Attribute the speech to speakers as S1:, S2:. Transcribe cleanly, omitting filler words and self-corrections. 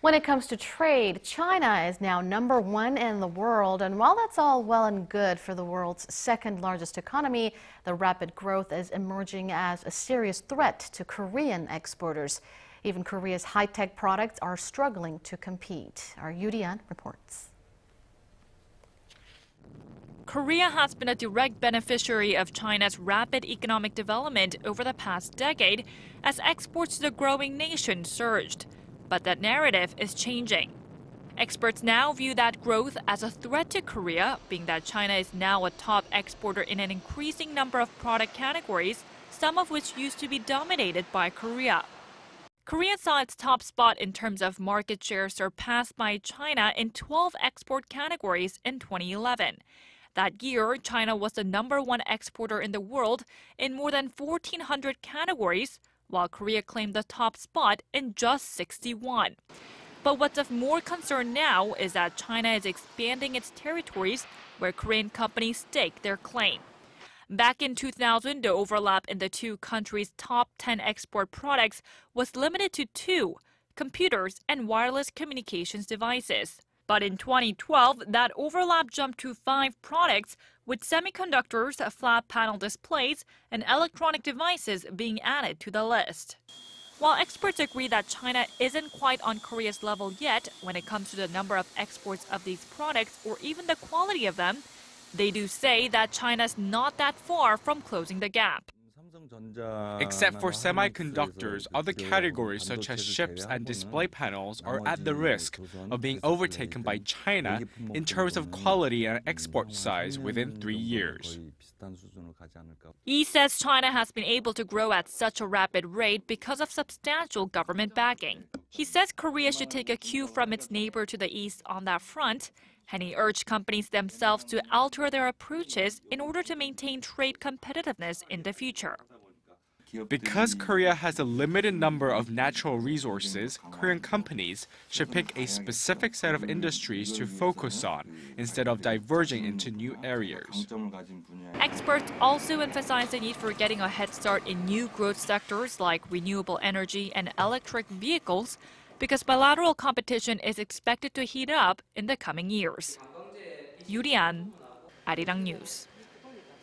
S1: When it comes to trade, China is now #1 in the world. And while that's all well and good for the world's second largest economy, the rapid growth is emerging as a serious threat to Korean exporters. Even Korea's high-tech products are struggling to compete. Our Yoo Li-an reports.
S2: Korea has been a direct beneficiary of China's rapid economic development over the past decade as exports to the growing nation surged. But that narrative is changing. Experts now view that growth as a threat to Korea, being that China is now a top exporter in an increasing number of product categories, some of which used to be dominated by Korea. Korea saw its top spot in terms of market share surpassed by China in 12 export categories in 2011. That year, China was the #1 exporter in the world in more than 1,400 categories, while Korea claimed the top spot in just 61. But what's of more concern now is that China is expanding its territories where Korean companies stake their claim. Back in 2000, the overlap in the two countries' top 10 export products was limited to 2, computers and wireless communications devices. But in 2012, that overlap jumped to 5 products, with semiconductors, flat panel displays, and electronic devices being added to the list. While experts agree that China isn't quite on Korea's level yet when it comes to the number of exports of these products or even the quality of them, they do say that China's not that far from closing the gap.
S3: Except for semiconductors, other categories such as chips and display panels are at the risk of being overtaken by China in terms of quality and export size within 3 years.
S2: Yi says China has been able to grow at such a rapid rate because of substantial government backing. He says Korea should take a cue from its neighbor to the east on that front, and he urged companies themselves to alter their approaches in order to maintain trade competitiveness in the future.
S3: Because Korea has a limited number of natural resources, Korean companies should pick a specific set of industries to focus on instead of diverging into new areas.
S2: Experts also emphasize the need for getting a head start in new growth sectors like renewable energy and electric vehicles, because bilateral competition is expected to heat up in the coming years. Yoo Li-an, Arirang News.